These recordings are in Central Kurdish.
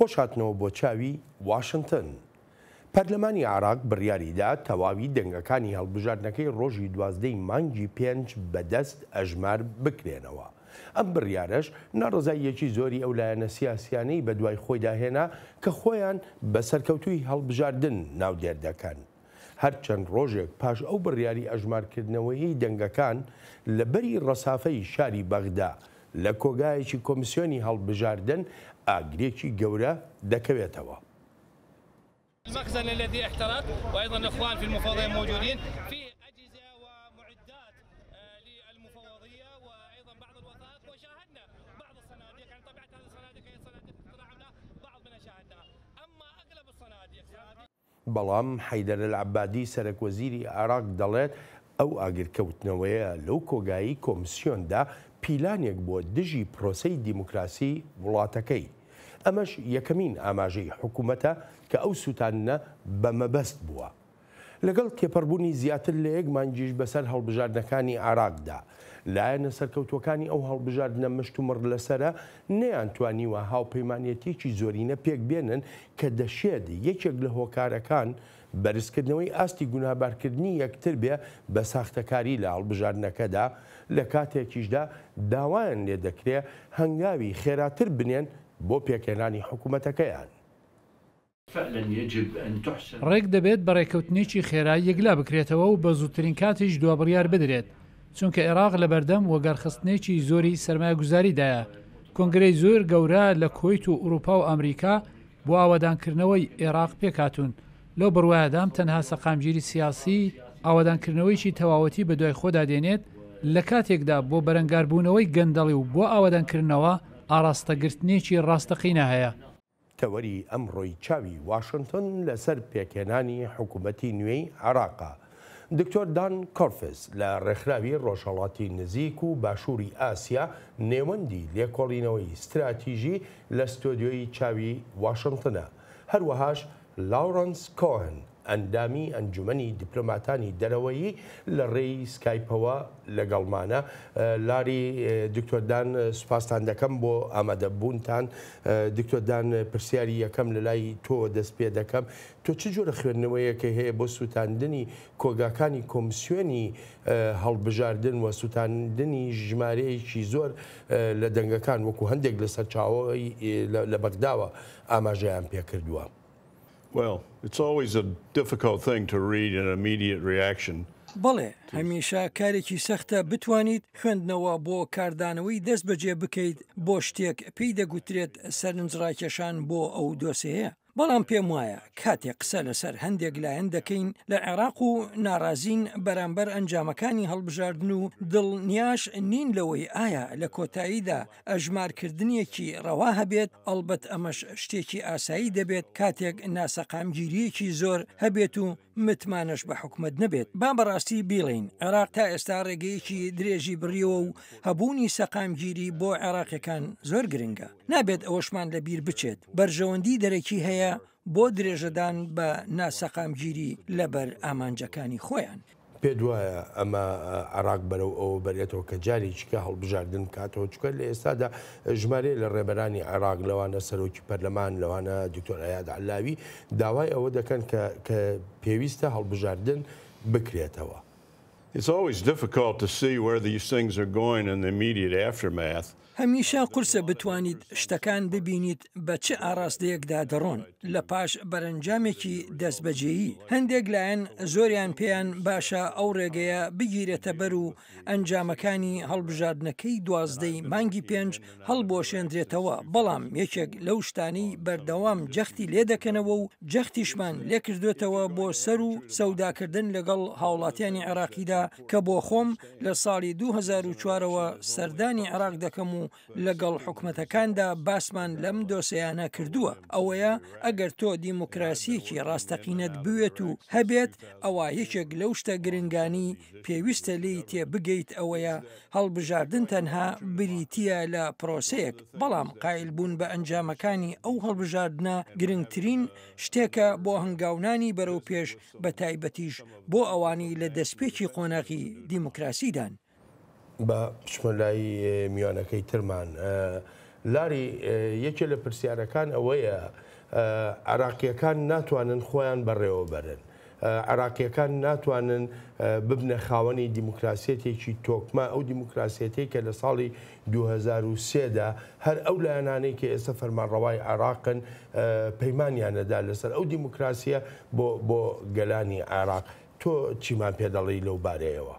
خۆشهاتنەوە بۆ چاوی واشنگتن. پەرلەمانی عێراق بڕیاریدا تەواوی دەنگەکانی هەڵبژاردنەکەی ڕۆژی 12 مانگی 5 بەدەست ئەژمار بکرێنەوە. ئەم بڕیارەش ناڕزاییەکی زۆری ئەو لایەنە سیاسیانەی بە دوای خۆی داهێنا کە خۆیان بە سەرکەوتووی هەڵبژاردن ناودێر دەکەن. هەرچەند ڕۆژێک پاش ئەو بڕیاری ئەژمارکردنەوەی دەنگەکان لە بەری ڕەسافەی شاری بەغدا لە کۆگایەکی کۆمیسیۆنی هەڵبژاردن ئاگرێکی گەورە دەکەوێتەوە. المخزن الذي احترق وايضا الاخوان في المفوضيه موجودين في اجهزه ومعدات للمفوضيه وايضا بعض الوثائق وشاهدنا بعض الصناديق يعني طبيعه هذه الصناديق هي صناديق اقتراع بعض منها شاهدناها اما اغلب الصناديق بەڵام حەیدەر العەبادی سەرۆکوەزیری عێراق دەڵێت ئەو ئاگرکەوتنەوەیە لەو کۆگایی کۆمیسیۆندا پیلانێک بۆ دژی پرۆسەی دیموکراسی وڵاتەکەی. ئەمەش یەکەمین ئاماژەی حکوومەتە کە ئەو سوتانە بەمەبەست بووە. لەگەڵ تێپەڕبوونی زیاتر لە 1 مانگیش بەسەر هەڵبژاردنەکانی عێراقدا لایەنە سەرکەوتوەکانی ئەو هەڵبژاردنە مشتومڕ لەسرە نەیانتوانیوە هاوپەیمانێتێکی زۆرینە پێک بێنن کە دەشێت یەکێک لە هۆکارەکان بەرزکردنەوەی ئاستی گونابارکردنی یەکتر بێ بە ساختەکاری لە هەڵبژاردنەکەدا لە کاتێکیشدا داوایان لێ دەکرێت هەنگاوی خێراتر بنێن بۆ پێکێنانی حکوومەتەکەیان. ڕێک دەبێت بە ڕێکەوتنێکی خێرا یەکلا بکرێتەوە و بە زووترین کاتیش دوابڕیار بدرێت، چونکە عێراق لە بەردەم وەگەڕخستنێکی زۆری سەرمایەگوزاریدایە. کۆنگرەی زۆر گەورە لە کۆیت و ئوروپا و ئەمریکا بۆ ئاوادانکردنەوەی عێراق پێکهاتوون. لەو بڕوایەدام تەنها سەقامگیری سیاسی ئاوادانکردنەوەیکی تەواوەتی بە دوای خۆدا دێنێت لە کاتێکدا بۆ بەرەنگاربوونەوەی گەندەڵی و بۆ ئاوادانکردنەوە ئاراستەگرتنێکی ڕاستەقینە هەیە. تەوەری ئەمڕۆی چاوی واشنگتن لەسەر پێکێنانی حکوومەتی نوێی عێراقا. دکتۆر دان کۆرفز لە ڕێکخراوی ڕۆژهەڵاتی نزیک و باشووری ئاسیا نێوەندی لێکۆڵینەوەی استراتیژی لە ستۆدیۆی چاوی واشنگتنە. هەروەهاش لاورنس کۆهن ئەندامی ئەنجومەنی دیپلۆماتانی دەرەوەیی لە ڕێی سکایپەوە لەگەڵمانە. لاری دکتۆردان سوپاسان دەکەم بۆ ئامادەبوونتان. دکتۆردان پرسیاری یەکەم لە لای تۆ دەست پێ دەکەم. تۆ چ جۆرە خوێندنەوەیەکە هەیە بۆ سووتاندنی کۆگاکانی کۆمیسیۆنی هەڵبژاردن و سووتاندنی ژمارەیەکی زۆر لە دەنگەکان وەکو هەندێک لە سەرچاوەی لە بەغداوە ئاماژەیان پێکردووە؟ Well, it's always a difficult thing to read an immediate reaction. بەڵێ هەمیشە کارێکی سەختە بتوانیت خوێندنەوە بۆ کاردانەوەی دەست بەجێ بکەیت بۆ شتێک پێی دەگوترێت سەرنجڕاکێشان بۆ ئەو دۆسەیە. بەڵام پێم وایە کاتێک قسە لەسەر هەندێک لایەن دەکەین لە عێراق و ناڕازین بەرامبەر ئەنجامەکانی هەڵبژاردن و دڵنیاش نین لەوەی ئایا لە کۆتاییدا ئەژمارکردنیەکی ڕەوا هەبێت. ئەڵبەت ئەمەش شتێکی ئاسایی دەبێت کاتێک ناسەقامگیریەکی زۆر هەبێت و متمانش بە حکومت نەبێت. با بەڕاستی بیڵین عێراق تا ئێستا ڕێگەیەکی درێژی بڕیەوە و هەبوونی سەقامگیری بۆ عێراقیەکان زۆر گرنگە. نابێت ئەوەشمان لەبیر بچێت. بەرژەوەندی دەرەکی هەیە بۆ درێژەدان بە ناسەقامگیری لەبەر ئامانجەکانی خۆیان. پێ دوایە ئەمە عێراق بەرەو ئەوە بەرێتەوە کە جارێکیکە هەڵبژاردن کاتەوە چکە لە ئێستادا ژمارە لە ڕێبەرانی عێراق لەوانە سەرۆکی پەرلەمان لەوانە دکتۆر عەیاد عەلاوی داوای ئەوە دەکەن کە پێویستە هەڵبژاردن بکرێتەوە. It's always difficult to see where these things are going in the immediate aftermath. هەمیشە قورسە بتوانیت شتەکان ببینیت بە چه ئاراستەیەکدا دەڕۆن لە پاش بەرەنجامێکی دەستبەجێیی. هەندێک لایەن زۆریان پێیان باشە ئەو ڕێگەیە بگیرێتە بەر و ئەنجامەکانی هەڵبژاردنەکەی 12 مانگی 5 هەڵبۆشێندرێتەوە. بەڵام یەکێک لەو شتانی بەردەوام جەختی لێ دەکەنەوە و جەختیشمان لێکردوێتەوە بۆ سەر و سەوداکردن لەگەڵ هاوڵاتیانی عێراقیدا کە بۆ خۆم لە ساڵی 2004ەوە سەردانی عێراق دەکەم و لەگەڵ حکومەتەکاندا باسمان لەم دۆسەیانە کردووە. ئەوەیە ئەگەر تۆ دیموکراسیەکی ڕاستەقینەت بوێت و هەبێت ئەوە یەکێک لەو شتە گرنگانی پێویستە لی تێبگەیت ئەوەیە هەڵبژاردن تەنها بریتیە لە پرۆسەیەک. بەڵام قایل بوون بە ئەنجامەکانی ئەو هەڵبژاردنە گرنگترین شتێکە بۆ هەنگاونانی بەرەو پێش بە تایبەتیش بۆ ئەوانی لە دەستپێکی قۆناغی دیموکراسیدان. بە شمەلای میوانەکەی ترمان لاری یەکێ لە پرسیارەکان ئەوەیە عراقیەکان ناتوانن خۆیان بەڕێوە بەرن. عراقیەکان ناتوانن ببنە خاوەنی دیموکراسیەتێکی تۆکمە، ئەو دیموکراسیەتەی کە لە ساڵی 2003دا هەر ئەو لایەنانەی کە ئێستا فەرمانڕەوای عراقن پەیمانیانەدا لەسەر ئەو دیموکراسیە بۆ گەلانی عراق. تۆ چیمان پێ دەڵێی لەو بارەیەوە؟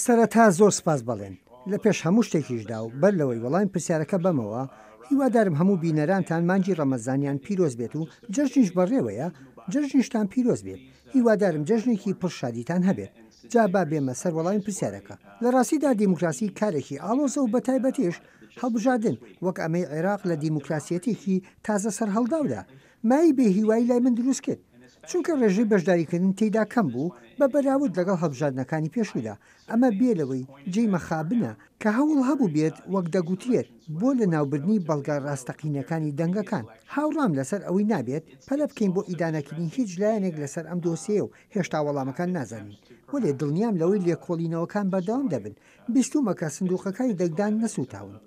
سەرەتا زۆر سپاس بەڵێن لە پێش هەموو شتێکیشدا و بەر لەوەی وەڵامی پرسیارەکە بەمەوە هیوادارم هەموو بینەرانتان مانگی ڕەمەزانیان پیرۆز بێت و جەژنیش بەڕێوەیە جەژنیشتان پیرۆز بێت. هیوادارم جەژنێکی پڕشادیتان هەبێت. جا با بێمە سەر وەڵامی پرسیارەکە. لە ڕاستیدا دیموکراسی کارێکی ئاڵۆزە و بەتایبەتیش هەڵبژاردن وەک ئەمەی عێراق لە دیموکراسیەتێکی تازە سەر هەڵداودا مای بێ هیوایی لای من دروست کرد. چونکە ڕێژەی بەشداریکردن تێیدا کەم بوو بە بەراورد لەگەڵ هەڵبژاردنەکانی پێشودا. ئەمە بێلەوەی جێی مەخابنە کە هەوڵ هەبوو بێت وەک دەگوترێت بۆ لە ناوبردنی بەڵگە ڕاستەقینەکانی دەنگەکان. هاوڕام لەسەر ئەوەی نابێت پەلە بکەین بۆ ئیدانەکردنی هیچ لایەنێک لەسەر ئەم دۆسیە و هێشتا وەڵامەکان نازانین. وەلێ دڵنیام لەوەی لێکۆڵینەوەکان بەردەوام دەبن. بیستومەکە سندوقەکانی دەنگدان نەسووتاون.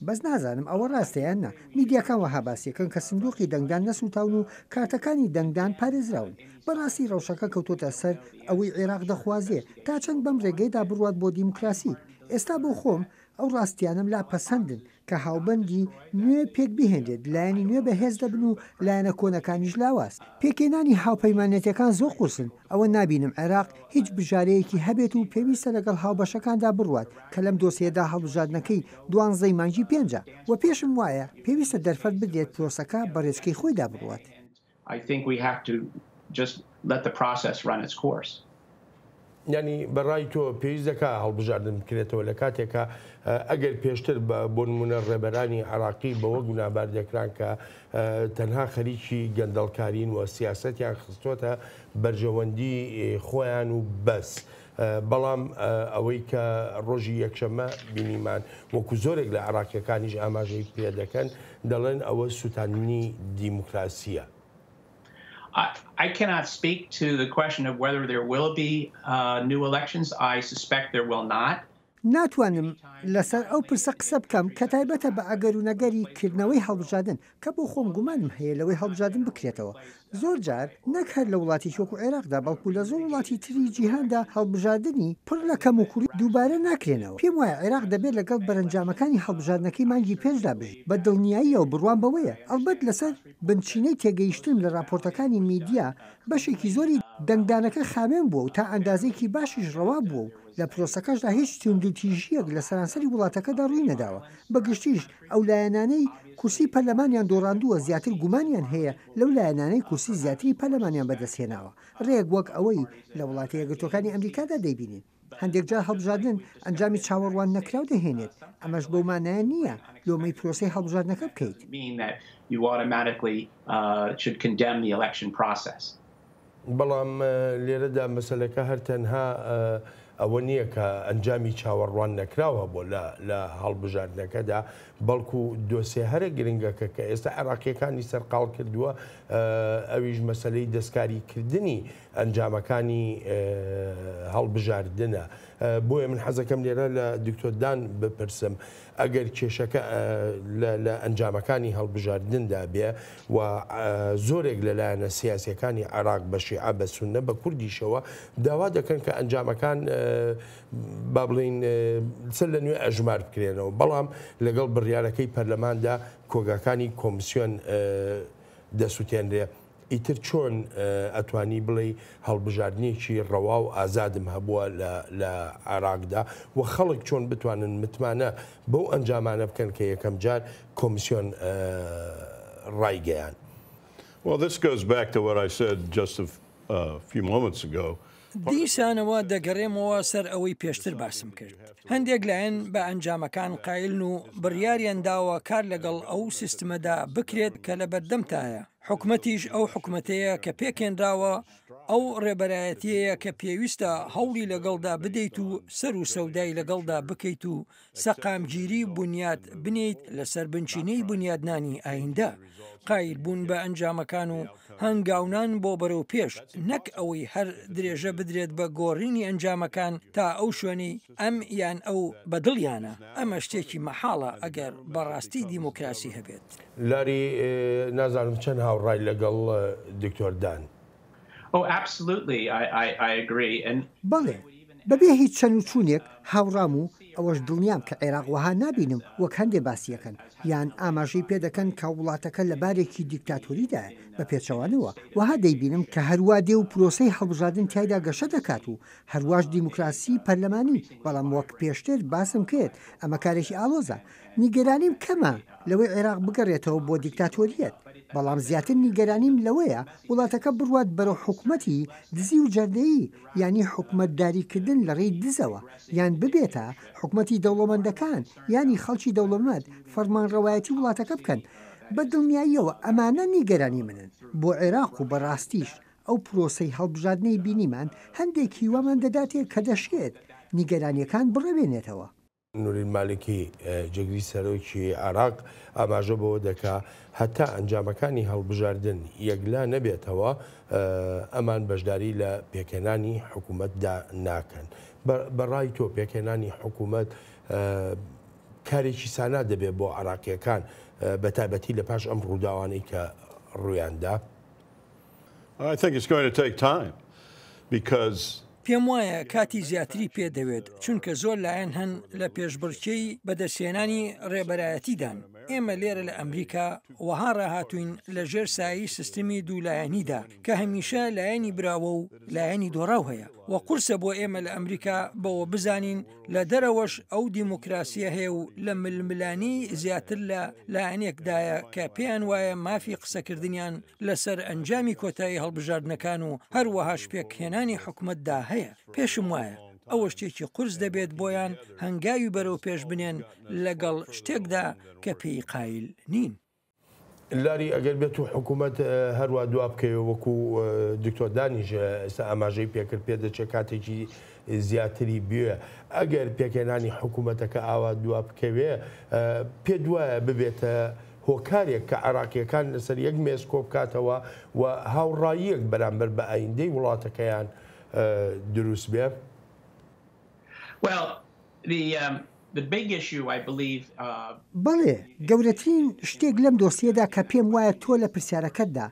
بەس نازانم ئەوە ڕاستەیان نا. میدیاکان وەها باسیەکەن کە سندوقی دەنگدان نەسووتاون و کارتەکانی دەنگدان پارێزراون. بەڕاستی ڕەوشەکە کەوتۆتە سەر ئەوەی عێراق دەخوازێ تا چەند بەم ڕێگەیدا بڕوات بۆ دیموکراسی. ئێستا بۆ خۆم ئەو ڕاستیانم لا پەسەندن کە هاوبەندی نوێ پێک بهێنرێت لایەنی نوێ بەهێز دەبن و لایەنە کۆنەکانیش لاواز. پێکێنانی هاوپەیمانەتەکان زۆر قورسن. ئەوە نبینم عێراق هیچ بژارەیەکی هەبێت و پێویستە لەگەڵ هاوبەشەکاندا بڕوات کە لەم دۆسیەدا هەڵبژاردنەکەی 12 مانگی 5 و پێشم وایە پێویستە دەرفەت بدرێت پرۆسەکە بە ڕێچکەی خۆیدا بڕوات. ینی بەڕای تۆ پێویست دەکا هەڵبژاردن بکرێتەوە لە کاتێکە ئەگەر پێشتر بۆ نمونە ڕێبەرانی عراقی بەوە گونابار دەکران کە تەنها خەریکی گەندەڵکارین و سیاسەتیان خستۆتە بەرژەوەندی خۆیان و بەس. بەڵام ئەوەی کە ڕۆژی یەکشەمە بینیمان وەکو زۆرێک لە عراقیەکانیش ئاماژەی پێ دەکەن دەڵێن ئەوە سوتاندنی دیموکراسیە. I cannot speak to the question of whether there will be new elections. I suspect there will not. ناتوانم لەسەر ئەو پرسە قسە بکەم کە تایبەتە بە ئەگەر و نەگەری کردنەوەی هەڵبژاردن کە بۆ خۆم گومانم هەیە لەوەی هەڵبژاردن بکرێتەوە. زۆر جار نەک هەر لە وڵاتی شۆک و عێراقدا بەڵکو لە زۆر وڵاتی تری جیهاندا هەڵبژاردننی پڕ لە کەم و کوڕی دووبارە ناکرێنەوە. پێم وایە عێراق دەبێت لەگەڵ بەرەنجامەکانی هەڵبژاردنەکەی مانگی پێشدا بژی بە دڵنیاییەوە بڕوان بەوەیە. ئەلبەت لەسەر بنچینەی تێگەیشتن لە راپۆرتەکانی میدیا بەشێکی زۆری دەنگدانەکە خامێن بووە و تا ئەندازێکی باشیش ڕەوا بووە و لە پرۆسەکەشدا هیچ توندوتیژیەک لە سەرانسەری وڵاتەکەدا ڕووی نەداوە. بەگشتیش ئەو لایەنانەی کورسی پەرلەمانیان دۆڕاندووە زیاتر گومانیان هەیە لەو لایەنانەی کورسی زیاتری پەرلەمانیان بەدەستهێناوە. ڕێک وەک ئەوەی لە وڵاتی یەکگرتوەکانی ئەمریکادا دەیبینێت. هەندێک جار هەڵبژاردن ئەنجامی چاوەڕوان نەکراو دەهێنێت. ئەمەش بەو مانایە نییە لۆمەی پرۆسەی هەڵبژاردنەکە بکەیت. بەڵام لێرەدا مەسەلەکە هەر تەنها ئەوە نییە کە ئەنجامی چاوەڕوان نەکراوە بۆ لە هەڵبژاردنەکەدا بەڵکو دۆسێ هەرە گرنگەکە کە ئێستا عێراقیەکانی سەرقاڵ کردووە ئەویش مەسەلەی دەستکاریکردنی ئەنجامەکانی هەڵبژاردنە. بۆیە من حەزەکەم لێرە لە دکتۆر دان بپرسم ئەگەر کێشەکە لە ئەنجامەکانی هەڵبژاردندا بێ و زۆرێک لەلایەنە سیاسیەکانی عێراق بە شیعە بە سوننە بە کوردیشەوە داوا دەکەن کە ئەنجامەکان با بڵین سەر لە نوێ ئەژمار بکرێنەوە. بەڵام لەگەڵ بڕیارەکەی پەرلەماندا کۆگاکانی کۆمیسیۆن دەسووتێنرێ. ئیتر چۆن ئەتوانی بڵێ هەڵبژاردنێکی ڕەوا و ئازادم هەبووە لە عێراقدا و خەڵک چۆن بتوانن متمانە بەو ئەنجامانە بکەن کە یەکەم جار کۆمیسیۆن ڕایگەیان. Well, this goes back to what I said just a few moments ago. دیسانەوە دەگەڕێمەوە سەر ئەوەی پێشتر باسم کرد. هەندێک لایەن بە ئەنجامەکان قایلن و بڕیاریان داوە کار لەگەڵ ئەو سیستمەدا بکرێت کە لە بەردەمتایە. حکومەتیش ئەو حکومەتەیە کە پێکێنراوە ئەو ڕێبەرایەتەیە کە پێویستە هەوڵی لەگەڵدا بدەیت و سەر و سەودای لەگەڵدا بکەیت و سەقامگیری بنیاد بنیت لەسەر بنچینەی بنیادنانی ئایندە قایل بوون بە ئەنجامەکان و هەنگاونان بۆ بەرەو پێش نەک ئەوەی هەر درێژە بدرێت بە گۆڕینی ئەنجامەکان تا ئەو شوێنەی ئەم یان ئەو بەدڵیانە ئەمە شتێکی مەحاڵە ئەگەر بەڕاستی دیموکراسی هەبێت. لاری نازانم چەند هاوڕای لەگەڵ دکتۆر دان. Oh, absolutely. I agree. And بەڵێ بەبێ هیچ چەند و چوونێک هاوڕام و ئەوەش دڵنیام کە عێراق وەها نبینم وەک هەندێ باسیەکەن یان ئاماژەی پێ دەکەن کە وڵاتەکە لە بارێکی دیکتاتۆریدا بە پێچەوانەوە وەها دەیبینم کە هەروە دێ و پرۆسەی هەڵبژاردن تایدا گەشە دەکات و هەروەش دیموکراسی پەرلەمانی بەڵام وەک پێشتر باسم کرد ئەمە کارێکی ئاڵۆزە نیگەرانیم کەمە لەوەی عێراق بگەڕێتەوە بۆ دیکتاتۆریەت بەڵام زیاتر نیگەرانیم لەوەیە وڵاتەکە بڕوات بەرەو حکومەتی دزی و جەردەیی ینی حکومەتداریکردن لە ڕێی دزەوە یان ببێتە حکومەتی دەوڵەمەندەکان ینی خەڵکی دەوڵەمەند فەرمانڕەوایەتی وڵاتەکە بکەن بە دڵنیاییەوە ئەمانە نیگەرانی منن بۆ عێراق و بەڕاستیش ئەو پرۆسەی هەڵبژاردنەی بینیمان هەندێک هیوامان دەداتێت کە دەشێت نیگەرانیەکان بڕەبێنێتەوە. نورین مالکی جگری سەرۆکی عراق ئاماژە بەوە دەکا هەتا ئەنجامەکانی هەڵبژاردن یەکلا نەبێتەوە ئەمان بەشداری لە پێکێنانی حکوومەتدا ناکەن. بەڕای تۆ پێکێنانی حکوومەت کارێکی سانا دەبێت بۆ عراقیەکان بە تایبەتی لە پاش ئەم ڕووداوانەی کە ڕوویاندا؟ I think it's going to take time because پێم وایە کاتی زیاتری پێدەوێت چونکە زۆر لایەن هەن لە پێشبڕکێی بەدەستێنانی ڕێبەرایەتیدان ئێمە لێرە لە ئەمریکا وەها ڕاهاتوین لە ژێر سایی سیستمی دوولایەنیدا کە هەمیشە لایەنی براوە و لایەنی دۆڕاو هەیە و قورسە بۆ ئێمە لە ئەمریکا بەوە بزانین لە دەرەوەش ئەو دیموکراسیە هەیە و لە ململانی زیاتر لە لایەنێکدایە کە پێیان وایە مافی قسەکردنیان لەسەر ئەنجامی کۆتایی هەڵبژاردنەکان و هەروەهاش پێکهێنانی حکومەتدا هەیە پێشم وایە ئەوە شتێکی قورس دەبێت بۆیان هەنگاوی بەرەو پێش بنێن لەگەڵ شتێکدا کە پێی قایل نین. لاری ئەگەر بێت و حکوومەت هەروە دوا بکەوە وەکو دکتۆر دانیش ئێستا ئاماژەی پێکرد پێ دەچێت کاتێکی زیاتری بوێ ئەگەر پێکێنانی حکوومەتەکە ئاوا دوا بکەوێ پێ دوایە ببێتە هۆکارێک کە عراقیەکان لەسەر یەک مێز کۆ بکاتەوە و هاوڕاییەک بەرامبەر بە ئایندەی وڵاتەکەیان دروست بێ؟ بەڵێ گەورەترین شتێک لەم دۆسیەدا کە پێم وایە تۆ لە پرسیارەکەتدا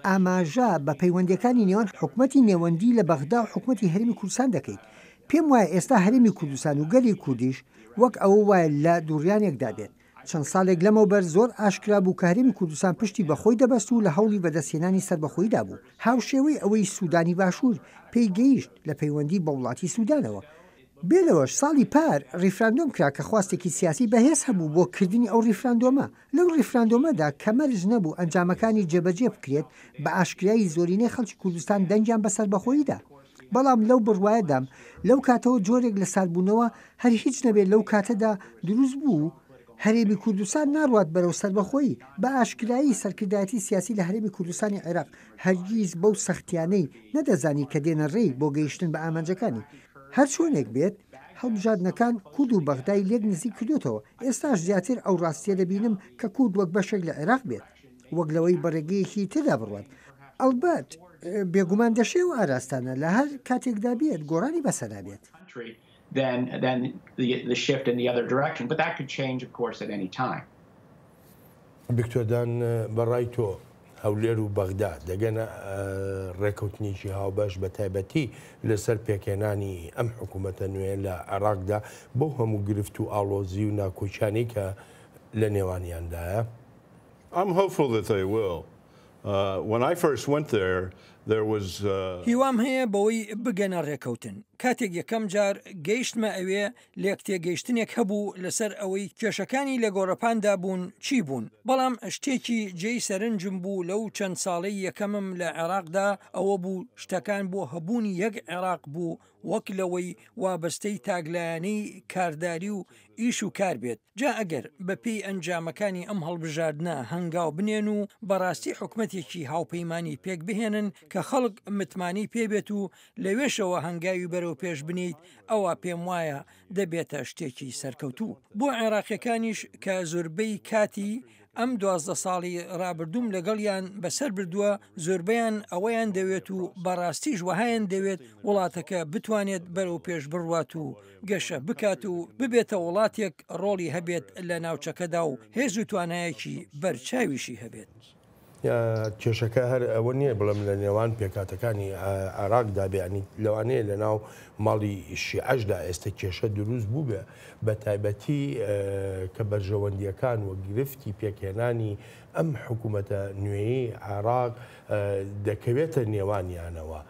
ئاماژە بە پەیوەندەکانی نێوان حکوومەتی نێوەندی لە بەغدا و حکوومەتی هەرێمی کوردستان دەکەیت. پێم وایە ئێستا هەرێمی کوردستان و گەلی کوردیش وەک ئەوە وایە لە دووڕیانێکدا بێت. چەند ساڵێک لەمەوبەر زۆر ئاشکرا بوو کە هەرێمی کوردستان پشتی بەخۆی دەبەست و لە هەوڵی بەدەستهێنانی سەربەخۆیدا بوو. هاوشێوەی ئەوەی سوودانی باشوور پێی گەیشت لە پەیوەندی بە وڵاتی سوودانەوە. بێلەوەش ساڵی پار ڕیفراندۆم کرا کە خواستێکی سیاسی بەهێز هەبوو بۆ کردنی ئەو ڕیفراندۆمە. لەو ڕیفراندۆمەدا کەمەرج نەبوو ئەنجامەکانی جێبەجێ بکرێت بە ئاشکرایی زۆرینەی خەڵکی کوردستان دەنجیان بەسەر بەخۆیدا. بەڵام لەو بڕوایەدام لەو کاتەوە جۆرێک لە ساربوونەوە هەر هیچ نەبێت لەو کاتەدا دروست بوو هەرێمی کوردستان ناڕوات بەرەو سەربەخۆیی بە ئاشکرایی سەرکردایەتی سیاسی لە هەرێمی کوردستانی عێراق هەرگیز بەو سەختیانەی نەدەزانی کە دێنە ڕێی بۆ گەیشتن بە ئامانجەکانی. هەر چۆنێک بێت هەڵبژاردنەکان کورد و بەغدای لێک نزیک کردوتەوە. ئێستاش زیاتر ئەو ڕاستیە دەبینم کە کورد وەک بەشێک لە عێراق بێت وەک لەوەی بەڕێگەیەکی تێدا بڕوات. ئەلبەت بێگومان دەشێ و ئاراستانە لە هەر کاتێکدا بێت گۆڕانی بەسەرا بێت. Than the shift in the other direction, but that could change, of course, at any time. دکتۆر دان بەڕای تۆ هەولێر و بەغدا دەگەنە ڕێکەوتنیشی هاوبەش بە تایبەتی لەسەر پێکێنانی ئەم حکوومەتە نوێ لە عێراقدا بۆ هەموو گرفت و ئاڵۆزی و ناکۆچانی کە لە نێوانیاندایە؟ I'm hopeful that they will. When I first went there was هیوام هەیە بەوەی بگەنە ڕێکەوتن. کاتێک یەکەم جار گەیشتمە ئەوێ لێک تێگەیشتنێک هەبوو لەسەر ئەوەی کێشەکانی لە گۆڕەپاندا بوون چی بوون. بەڵام شتێکی جێی سەرنجم بوو لەو چەند ساڵەی یەکەمم لە عێراقدا ئەوە بوو شتەکان بۆ هەبوونی یەک عێراق بوو وەک لەوەی وابەستەی تاگلایانەی کارداری و ئیش و کار بێت. جا ئەگەر بەپێی ئەنجامەکانی ئەم هەڵبژاردنە هەنگاو بنێن و بەڕاستی حکومەتێکی هاوپەیمانی پێک بهێنن کە خەڵک متمانی پێبێت و لەوێشەوە هەنگاوی بەرەو پێش بنیت ئەوە پێم وایە دەبێتە شتێکی سەرکەوتوو بۆ عێراقیەکانیش کە زۆربەی کاتی ئەم 12 ساڵی ڕابردووم لەگەڵیان بەسەر بردووە زۆربیان ئەوەیان دەوێت و بەڕاستیش وهایان دەوێت وڵاتەکە بتوانێت بەرەو پێش بڕوات و گەشە بکات و ببێتە وڵاتێک ڕۆڵی هەبێت لە ناوچەکەدا و هێز و توانایەکی بەرچاویشی هەبێت. کێشەکە هەر ئەوە نییە بڵم لە نێوان پێکاتەکانی عراقدا بێنی لەوانەیە لە ناو ماڵی شیعەشدا ئێستا کێشە دروست بوو بێ بە تایبەتی کە بەرژەوەندیەکان و گرفتی پێکهێنانی ئەم حکوومەتە نوێیی عراق دەکەوێتە نێوانیانەوە.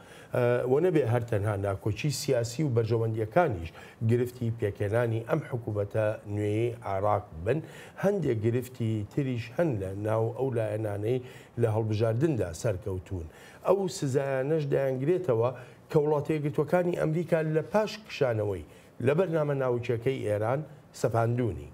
وە نەبێ هەر تەنها ناکۆچی سیاسی و بەرژەوەندیەکانیش گرفتی پێکهێنانی ئەم حکوومەتە نوێیی عراق بن هەندێک گرفتی تریش هەن لە ناو ئەو لایەنانەی لە هەڵبژاردندا سەرکەوتون. ئەو سزایانەش دەیانگرێتەوە کە وڵاتە یەکگرتووەکانی ئەمریکا لە پاش کشانەوەی لە بەرنامە ناوچەکەی ئێران سەپاندوونی.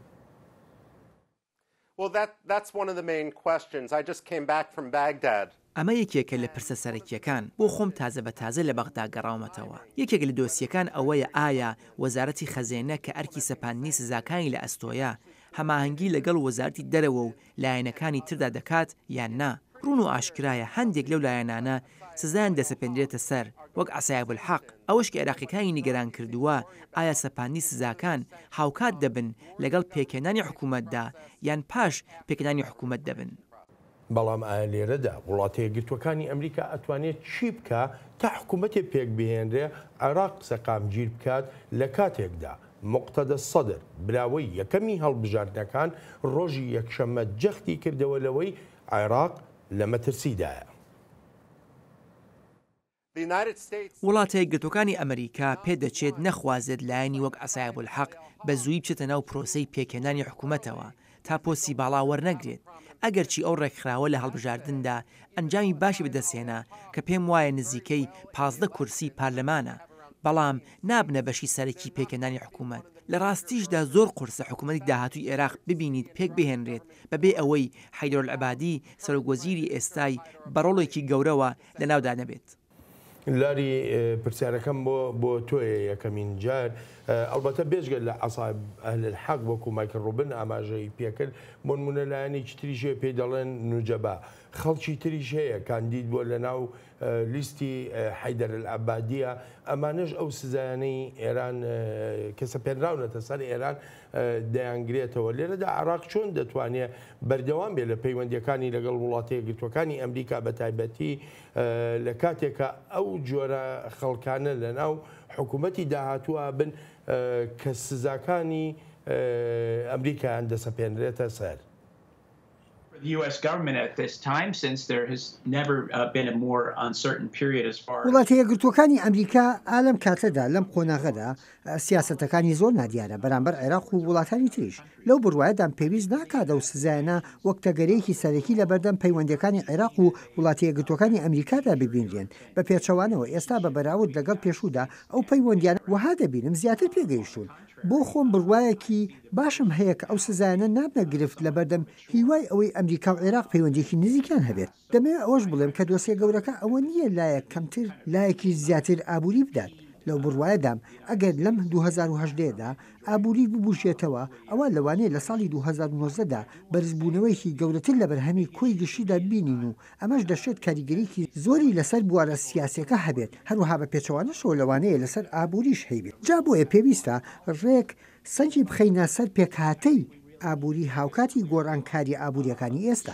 Well, that's one of the main questions. I just came back from Baghdad. ئەمە یەکێکە لە پرسە سەرەکیەکان بۆ خۆم تازە بە تازە لە بەغدا گەڕاومەتەوە. یەکێک لە دۆسیەکان ئەوەیە ئایا وەزارەتی خەزێنە کە ئەرکی سەپاندنی سزاکانی لە ئەستۆیە هەماهەنگی لەگەڵ وەزارەتی دەرەوە و لایەنەکانی تردا دەکات یان نا. ڕوون و ئاشکرایە هەندێک لەو لایەنانە سزایان دەسەپێنرێتە سەر وەک عەسای ئەبولحەق ئەوەش کە عێراقیەکانی نیگەران کردووە ئایا سەپاندنی سزاکان هاوکات دەبن لەگەڵ پێکهێنانی حکوومەتدا یان پاش پێکهێنانی حکوومەت دەبن. بەڵام ئایا لێرەدا وڵاتە یەکگرتووەکانی ئەمریکا ئەتوانێت چی بکە تا حکوومەتێک پێک بهێنرێ عێراق سەقامگیر بکات لە کاتێکدا مقتەدە سەدر براوەی یەکەمی هەڵبژاردنەکان ڕۆژی یەکشەممە جەختی کردەوە لەوەی عێراق لە مەترسیدایە. وڵاتە یەکگرتووەکانی ئەمریکا پێدەچێت نەخوازێت لایەنی وەک عەسای ئەبولحەق بە زووی بچێتە ناو پرۆسەی پێکهێنانی حکوومەتەوە تا پۆستی باڵا وەرنەگرێت. ئەگەرچی ئەو ڕێکخراوە لە هەڵبژاردندا ئەنجامی باشی بدەسێنە کە پێم وایە نزیکەی 15 کورسی پارلەمانە بەڵام نابنە بەشی سەرەکی پێکهێنانی حکوومەت. لە ڕاستیشدا زۆر قورسە حکوومەتی داهاتووی عێراق ببینیت پێک بهێنرێت بەبێ ئەوەی حەیدەرولعەبادی سەرۆکوەزیری ئێستای بەڕۆڵێکی گەورەوە لە ناودا نەبێت. لاری پرسیارەکەم بۆ تۆیە یەکەمین جار ئەلبەتە بێژگە لە عەسای ئەهلولحەق وەکو مایکل ڕۆبن ئاماژەی پێکرد بۆ نمونە لایەنێکی تریژێ پێی دەڵێن نوجەبا خەڵکی تریش هەیە کاندید بۆ لە ناو لیستی حەیدەرولعەبادیە ئەمانەش ئەو سزایانەی ئێران کە سەپێنراونەتە سەر ئێران دەیانگرێتەوە. لێرەدا عێراق چۆن دەتوانێت بەردەوام بێت لە پەیوەندیەکانی لەگەڵ وڵاتە یەکگرتووەکانی ئەمریکا بە تایبەتی لە کاتێکە ئەو جۆرە خەڵکانە لە ناو حکوومەتی داهاتووە بن کە سزاکانی ئەمریکایان دەسەپێنرێتە سەر. The U.S. government at this time, since there has never been a more uncertain period as far as وڵاتە یەکگرتووەکانی ئەمریکا ئالەم کاتەدا لەم قۆناغەدا سیاسەتەکانی زۆر نادیارە بەرامبەر عێراق و وڵاتانی تریش لەو بڕوایەدان پێویست ناکاتە و سزایانە وەک تەگەرەیەکی سەرەکی لە بەردەم پەیوەندیەکانی عێراق و وڵاتە یەکگرتووەکانی ئەمریکادا ببینرێن بە پێچەوانەوە ئێستا بە بەراورد لەگەڵ پێشوودا ئەو پەیوەندیان وها دەبینم زیاتر پێگەیشتون. بۆ خۆم بڕوایەکی باشم هەیە کە ئەو سزایانە نابنە گرفت لە بەردەم هیوای ئەوەی ئەمریکا و عێراق پەیوەندێکی نزیکان هەبێت. دەمەوێت ئەوەش بڵێم کە دۆسیە گەورەکە ئەوە نییە لایەک کەمتر لایەکی زیاتر ئابووری بدات. لەو بڕوایەدام ئەگەر لەم 2010دا ئابووری ببوشێتەوە ئەوە لەوانەیە لە ساڵی 2019دا بەرزبوونەوەیکی گەورەتر لە بەرهەمی کۆی گشتیدا بینین و ئەمەش دەشێت کاریگەریکی زۆری لەسەر بوارە سیاسەکە هەبێت هەروەها بە پێچەوانەشەوە لەوانەیە لەسەر ئابووریش هەیبێت. جا بۆیە پێویستە ڕێک سەنجی بخەینە سەر پێکهاتەی ئابووری هاوکاتی گۆڕانکاری ئابووریەکانی ئێستا.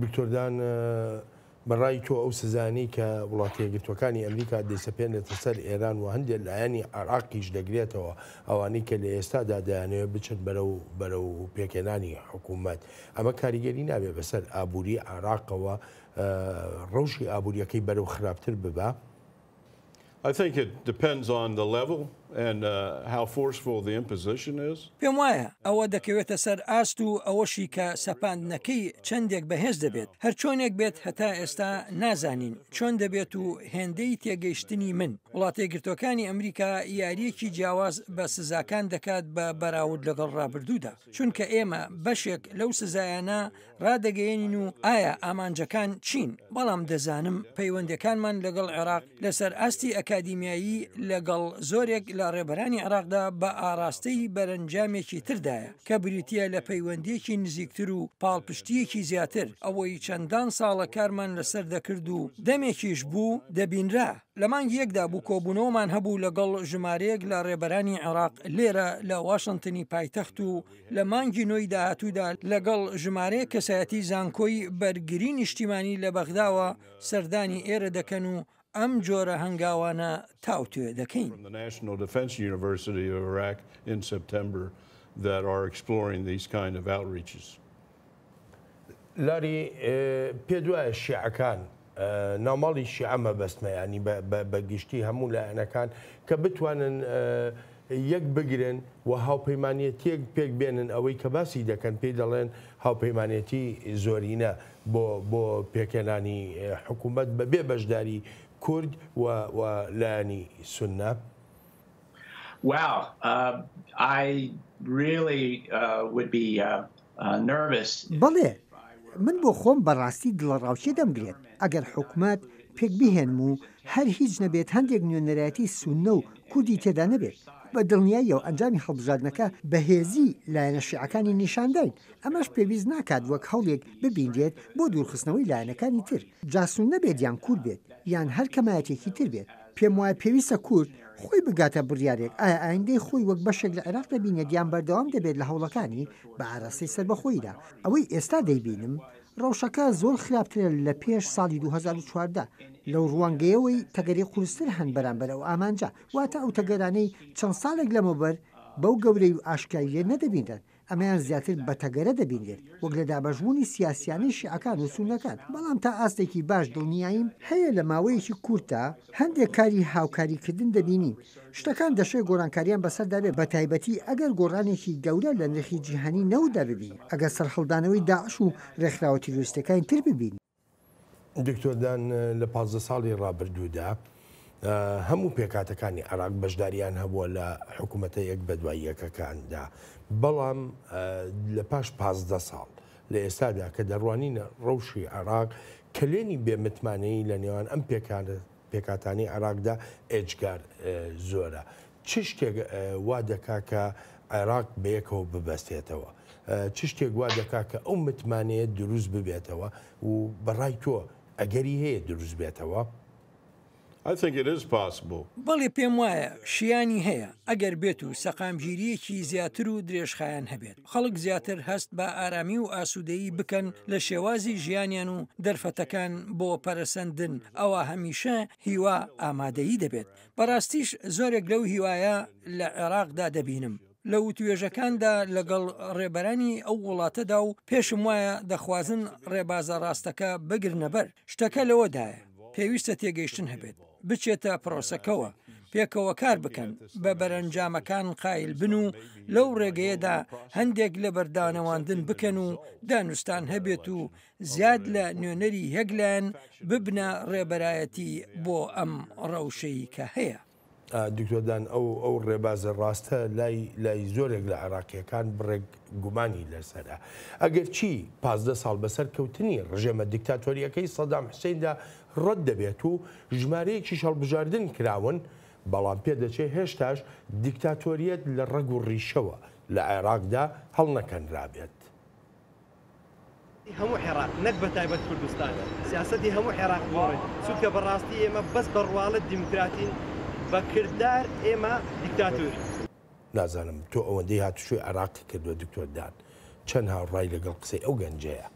دکتۆردان بەڕای تۆ ئەو سزانەی کە وڵاتە یەکگرتووەکانی ئەمریکا دەسەپێنێتە سەر ئێران و هەندێک لایەنی عێراقیش دەگرێتەوە ئەوانەی کە لە ئێستادا دەیانەوێت بچن بەرەو پێکهێنانی حکوومەت ئەمە کاریگەری نابێت بەسەر ئابووری عێراقەوە ڕەوشی ئابووریەکەی بەرەو خراپتر ببە. I think it depends on the level and how forceful the imposition is. پێم وایە ئەوە دەکەوێتە سەر ئاست و ئەوەشی کە سەپاندنەکەی چەندێک بەهێز دەبێت هەر چۆنێک بێت هەتا ئێستا نازانین چۆن دەبێت و هێندەی تێگەیشتنی من وڵاتە یەکگرتووەکانی ئەمریکا یاریەکی جیاواز بە سزاکان دەکات بە بەراورد لەگەڵ ڕابردوودا چونکە ئێمە بەشێک لەو سزایانە ڕادەگەیەنین و ئایا ئامانجەکان چین بەڵام دەزانم پەیوەندەکانمان لەگەڵ عێراق لەسەر ئاستی ئەکادیمیایی لەگەڵ زۆرێک لە ڕێبەرانی عێراقدا بە ئاراستەی بەرەنجامێکی تردایە کە بریتە لە پەیوەندێکی نزیکتر و پاڵپشتیەکی زیاتر ئەوەی چەندان ساڵە کارمان لەسەر دەکرد و دەمێکیش بوو دەبینرا لە مانگی یەکدا بوو کۆبوونەوەمان هەبوو لەگەڵ ژمارەیەک لە ڕێبەرانی عێراق لێرە لە واشنگتنی پایتەخت و لە مانگی نۆی داهاتوودا لەگەڵ ژمارەیە کەسایەتی زانکۆی بەرگری نیشتیمانی لە بەغداوە سەردانی ئێرە دەکەن و ئەم جۆرە هەنگاوانە تاوتوێ دەکەین. The National Defense University of Iraq in September that are exploring these kind of outreaches. لاری پێدوایە شیعەکان ناماڵی شیعە مەبەستمە ینی بە گشتی هەموو لایەنەکان کە بتوانن یەک بگرن و هاوپەیمانەتیەک پێک بێنن ئەوەی کە باسی دەکەن پێی دەڵێن هاوپەیمانەتی زۆرینە بۆ پێکێنانی حکوومەت بەبێ بەشداری کورد و لایەنی سونە. Wow, I really would be nervous. بەڵێ من بۆ خۆم بەڕاستی دڵڕاوچێ دەمگرێت ئەگەر حکوومەت پێک بهێنم و هەر هیچ نەبێت هەندێک نوێنەرایەتی سونە و کوردی تێدا نەبێت بە دڵنیایی و ئەنجامی هەڵبژاردنەکە بەهێزی لایەنە شیعەکانی نیشانداین ئەمەش پێویست ناکات وەک هەوڵێک ببینرێت بۆ دوورخستنەوەی لایەنەکانی تر جاسوون نەبێت یان کورد بێت یان هەر کەمایەتێکی تر بێت پێم وایە پێویستە کورد خۆی بگاتە بڕیارێک ئایا ئایندەی خۆی وەک بەشێک لە عێراق دەبینێت یان بەردەوام دەبێت لە هەوڵەکانی بە ئاراستەی سەربەخۆیدا ئەوەی ئێستا دەیبینم ڕەوشەکە زۆر خراپترە لە پێش ساڵی 2014 لەو ڕوانگەیەوەی تەگەری قورستر هەن بەرامبەر ئەو ئامانجا واتە ئەو تەگەرانەی چەند ساڵێک لەمەوبەر بەو گەورەی و ئاشکاییە نەدەبینرێت ئەمەیان زیاتر بە تەگەرە دەبینرێت وەک لە دابەژبوونی سیاسیانەی شیعەکان و سونەکان بەڵام تا ئاستێکی باش دڵنیاییم هەیە لە ماوەیەکی کورتە هەندێک کاری هاوکاریکردن دەبینین شتەکان دەشێت گۆڕانکاریان بەسەردا بێت بە تایبەتی ئەگەر گۆڕانێکی گەورە لە نرخی جیهانی نەودا ببین ئەگەر سەرهەڵدانەوەی داعش و ڕێکخراوە تیرۆریستەکانی تر ببین. دکتۆردان لە 15 ساڵی ڕابردوودا هەموو پێکاتەکانی عێراق بەشداریان هەبووە لە حکوومەتە یەک بە دوای یەکەکاندا بەڵام لە پاش 15 ساڵ لە ئێستادا کە دەڕوانینە ڕەوشی عێراق کلێنی بێمتمانەی لە نێوان ئەم پێکاتانی عێراقدا ئێجگار زۆرە چ شتێک وا دەکا کە عێراق بەیەکەوە ببەستێتەوە چ شتێک وا دەکا کە ئەو متمانەیە دروست ببێتەوە و بەڕای تۆ ئەگەری هەیە دروست بێتەوە؟ I think it is possible. بەڵێ پێم وایە شیانی هەیە ئەگەر بێت و سەقامگیریەکی زیاتر و درێژخایان هەبێت خەڵک زیاتر هەست بە ئارامی و ئاسوودەیی بکەن لە شێوازی ژیانیان و دەرفەتەکان بۆ پەرسەندن ئەوە هەمیشە هیوا ئامادەیی دەبێت بەڕاستیش زۆرێک لەو هیوایە لە عێراقدا دەبینم لە وتوێژەکاندا لەگەڵ ڕێبەرانی ئەو وڵاتەدا و پێشم وایە دەخوازن ڕێبازە ڕاستەکە بگرنەبەر شتەکە لەوەدایە پێویستە تێگەیشتن هەبێت بچێتە پرۆسەکەوە پێکەوە کار بکەن بە بەرەنجامەکان قایل بن و لەو ڕێگەیەدا هەندێک لە بەردانەواندن بکەن و دانوستان هەبێت و زیاد لە نوێنەری هەگلان ببنە ڕێبەرایەتی بۆ ئەم ڕەوشەی کە هەیە. دکتۆردان ئەو ڕێبازە ڕاستە لای زۆرێک لە عێراقیەکان بڕێک گومانی لەسەرە ئەگەر چی 15 ساڵ بەسەر کەوتنی ڕژێمە دیکتاتۆریەکەی سەدام حوسێندا ڕەت دەبێت و ژمارەیەکی هەڵبژاردن کراون بەڵام پێدەچێت هێشتاش دیکتاتۆریەت لە ڕەگ و ڕیشەوە لە عێراقدا هەڵ نەکەنرابێت. هەموو عێراق نەک بە تایبەت کوردستانە سیاسەتی هەموو عێراق گۆڕێت چونکە بەڕاستی ئێمە بەس بەڕواڵەت دیموکراتین بە کردار ئێمە دیکتاتۆری. نازانم تۆ ئەوەندەی هاتوشوی عێراقی کردووە دکتۆردان چەند هاوڕای لەگەڵ قسەی ئەو گەنجەیە.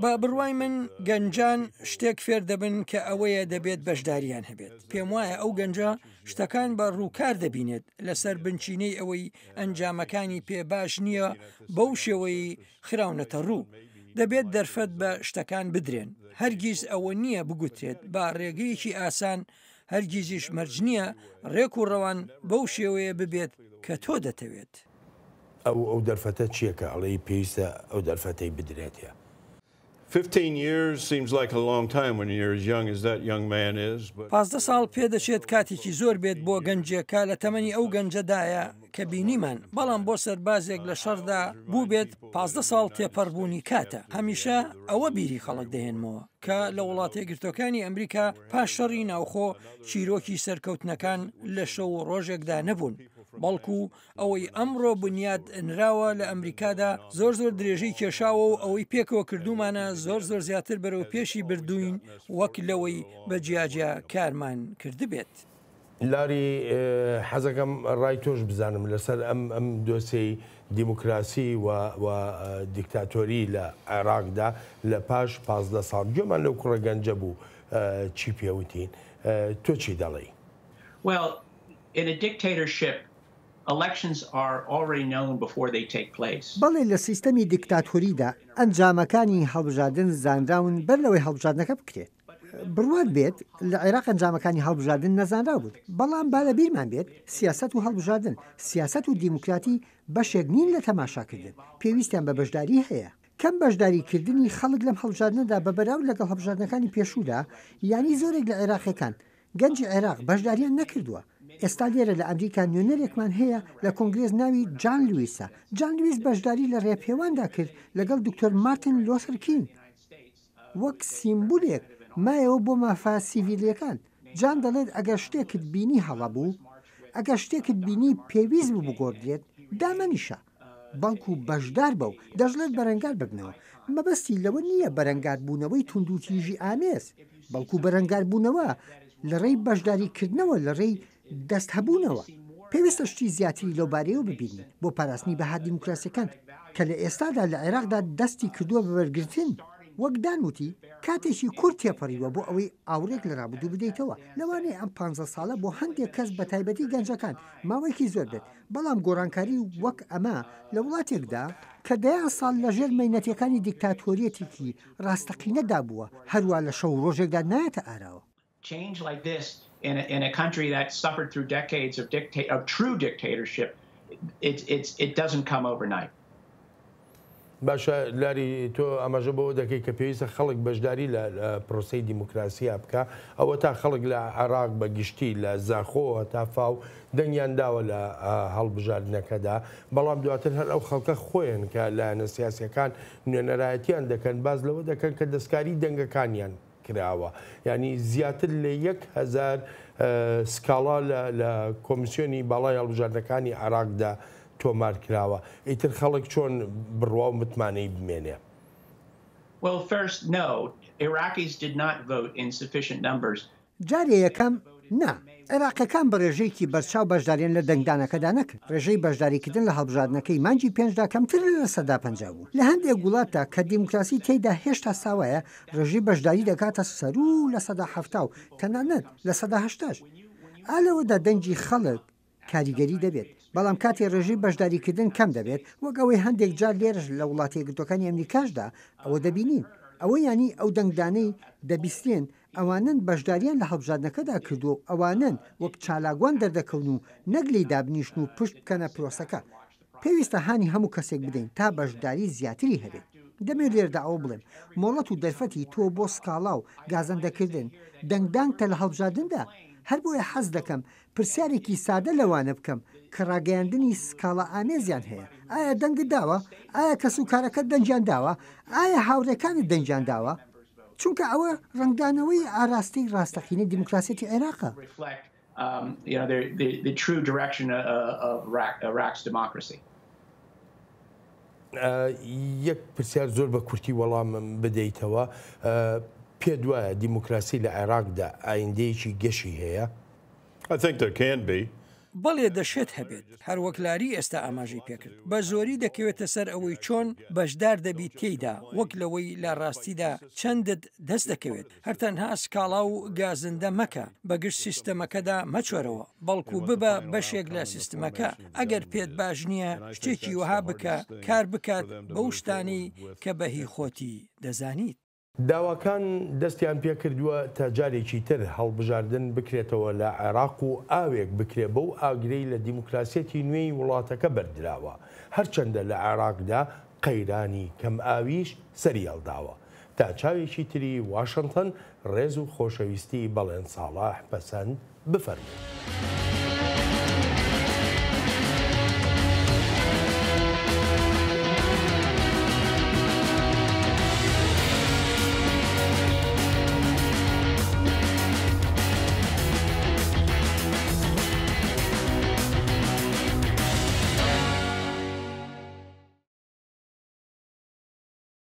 بە بڕوای من گەنجان شتێک فێر دەبن کە ئەوەیە دەبێت بەشداریان هەبێت پێم وایە ئەو گەنجە شتەکان بە ڕووکار دەبینێت لەسەر بنچینەی ئەوەی ئەنجامەکانی پێ باش نییە بەو شێوەی خراونەتە ڕوو دەبێت دەرفەت بە شتەکان بدرێن هەرگیز ئەوە نییە بگوترێت با ڕێگەیەکی ئاسان هەرگیزیش مەرج نییە ڕێک و ڕەوان بەو شێوەیە ببێت کە تۆ دەتەوێت. ئەو دەرفەتە چییەکە ئەڵەی پێویستە ئەو دەرفەتەی بدرێتە؟ 15 years seems like a long time when you're as young as that young man is. 15 ساڵ پێدەچێت کاتێکی زۆر بێت بۆ گەنجێکە لە تەمەنی ئەو گەنجەدایە کە بینیمان، بەڵام بۆ سەربازێک لە شەردا بوو بێت 15 ساڵ تێپەڕبوونی کاتە. هەمیشە ئەوە بیری خەڵک دەهێنمەوە کە لە وڵاتە یەکگرتوەکانی ئەمریکا پاشەڕی ناوخۆ چیرۆکی سەرکەوتنەکان لە شەو ڕۆژێکدا نەبوون. بەڵکو ئەوەی ئەمڕۆ بنیاد نراوە لە ئەمریکادا زۆر درێژەی کێشاوە و ئەوەی پێکەوە کردومانە زۆر زیاتر بەرەو پێشی بردوین وەک لەوەی بە جیاجیا کارمان کردبێت. لاری حەزەکەم ڕای تۆش بزانم لەسەر ئەم دۆسەی دیموکراسی و دیکتاتۆری لە عێراقدا لە پاش 15 ساڵ گوێمان لەو کوڕە گەنجە بوو چی پێوتین تۆ چی دەڵێی؟ Well, in a dictatorship, elections are already known before they take place. بەڵێ لە سیستەمی دیکتاتۆریدا ئەنجامەکانی هەڵبژاردن زانراون بەر لەوەی هەڵبژاردنەکە بکرێت. بڕوات بێت لە عێراق ئەنجامەکانی هەڵبژاردن نەزانرا بوو، بەڵام با لە بیرمان بێت سیاست و هەڵبژاردن سیاست و دیموکراتی بەشێک نین لە تەماشاکردن، پێویستیان بە بەشداری هەیە. کەم بەشداریکردنی خەڵک لەم هەڵبژاردنەدا بە بەراو لەگەڵ هەڵبژاردنەکانی پێشوودا یانی زۆرێک لە عێراقیەکان گەنجی عێراق بەشداریان نەکردووە. ئێستا لێرە لە ئەمریکا نوێنەرێکمان هەیە لە کۆنگرێز ناوی جان لویسە. جان لویس بەشداری لە ڕێپێواندا کرد لەگەڵ دکتۆر مارتین لۆتر کینگ وەک سیمبولێک مایەوە بۆ مافا سیڤیلەکان. جان دەڵێت ئەگەر شتێکت بینی هەڵە بوو، ئەگەر شتێکت بینی پێویست بوو بگۆڕدرێت دامەنیشە، بەڵکو بەشدار بە و دەژڵێت بەرەنگار ببنەوە. مەبەستی لەوە نییە بەرەنگار بوونەوەی توندوتیژی ئامێز، بەڵکو بەرەنگار بوونەوە لە ڕێی بەشداریکردنەوە لە ڕێی دەست هەبوونەوە. پێویستە شتی زیاتری لەوبارەیەوە ببینی بۆ پاراستنی بەها دیموکراسیەکان کە لە ئێستادا لە عێراقدا دەستی کردووە بەبەرگرتن. وەک دانوتی کاتێکی کورت تێپەڕیوە بۆ ئەوەی ئاورێک لە ڕابردوو بدەیتەوە. لەوانەیە ئەم 15 ساڵە بۆ هەندێک کەس بە تایبەتی گەنجەکان ماوەیەکی زۆر بێت، بەڵام گۆڕانکاری وەک ئەمە لە وڵاتێکدا کە دەیان ساڵ لەژێر مەینەتیەکانی دیکتاتۆریەتێکی ڕاستەقینەدا بووە هەروە لە شەو ڕۆژێکدا نایەتە ئاراوە. Change like this in a country that suffered through decades of true dictatorship, it doesn't come overnight. باشە لاری تۆ ئەمەژە بەوە دەکەی کە پێویستە خەڵک بەشداری لە پرۆسی دیموکراسیە بکە، ئەوە تا خەڵک لە عێراق بە گشتی لە زاخۆ تا فاو دەنگیان داوە لە هەڵبژاردنەکەدا، بەڵام دواتر هەر ئەو خەڵکە خۆیان کە لایەنە سیاسیەکان نوێنەرایەتیان دەکەن باز لەوە دەکەن کە دەستکاری دەنگەکانیان کراوە، ینی زیاتر لە 1000 سکاڵا لە کۆمیسیۆنی باڵای هەڵبژاردنەکانی عێراقدا تۆمار کراوە. ئیتر خەڵک چۆن بڕوا و متمانەی بمێنێ؟ Well, first, no. Iraqis did not vote in sufficient numbers. جارێ یەکەم نا، عێراقیەکان بە ڕێژەیەکی بەرچاو بەشداریان لە دەنگدانەکەدا نەکرد. ڕێژەی بەشداریکردن لە هەڵبژاردنەکەی مانگی 5دا کەمتر لە 50 بوو. لە هەندێک وڵاتە کە دیموکراسی تێیدا هێشتا ساوایە ڕێژەی بەشداری دەکاتە سەر و لە 170 و تەنانەت لە 180. ئالەوەدا دەنگی خەڵک کاریگەری دەبێت، بەڵام کاتی ڕێژەی بەشداریکردن کەم دەبێت وەک ئەوەی هەندێک جار لێرش لە وڵاتی یەکگرتوەکانی ئەمریکاشدا ئەوە دەبینین. ئەوە ینی ئەو دەنگدانەی دەبیستێن ئەوانن بەشداریان لە هەڵبژاردنەکەدا کردو و ئەوانن وەک چالاگوان دەردەکەون و نەگلی دابنیشن و پشت بکەنە پرۆسەکە. پێویستە هانی هەموو کەسێک بدەین تا بەشداری زیاتری هەبێت. دەمێت لێردا ئەو بڵێم مۆڵەت و دەرفەتی تۆ بۆ سکاڵا و گازەندەکردن دەنگدانتە لە هەڵبژاردندا. هەر بۆیە حەز دەکەم پرسیارێکی سادە لەوانە بکەم کە ڕاگەیاندنی سکاڵا ئامێزیان هەیە. ئایا دەنگت داوە؟ ئایا کەس و کارەکەت دەنجیان داوە؟ ئایا هاوڕێکانت دەنجیان داوە؟ چونکە ئەوە ڕنگدانەوەی ئاراستی ڕاستەقینە دیموکراسێتی عێراقە. The true direction of Iraq's democracy. یەک پرسیار زۆر بە کورتی وەڵام بدەیتەوە، پێ دوایە دیموکراسی لە عێراقدا ئایندەیەکی گەشی هەیە؟ I think there can be. بەڵێ دەشێت هەبێت، هەروەکلاری ئێستا ئاماژەی پێکرد. بە زۆری دەکەوێتە سەر ئەوەی چۆن بەشدار دەبیت تێیدا، وەک لەوەی لە ڕاستیدا چەندت دەست دەکەوێت. هەرتەنها سکاڵا و گازندە مەکە، بەگشت سیستەمەکەدا مەچۆرەوە، بەڵکو ببە بەشێک لە سیستەمەکە. ئەگەر پێت باش نییە شتێکی وەها بکە، کار بکات بەو شتانی کە بەهی خۆتی دەزانیت. داواکان دەستیان پێکردووە تا جارێکی تر هەڵبژاردن بکرێتەوە لە عێراق و ئاوێک بکرێ بەو ئاگرەی لە دیموکراسیەتی نوێی وڵاتەکە بەردراوە هەرچەندە لە عێراقدا قەیرانی کەم ئاویش سەریهەڵداوە. تا چاوێکی تری واشنگتن ڕێز و خۆشەویستی بەڵێن ساڵح پەسەند بفەرمێت.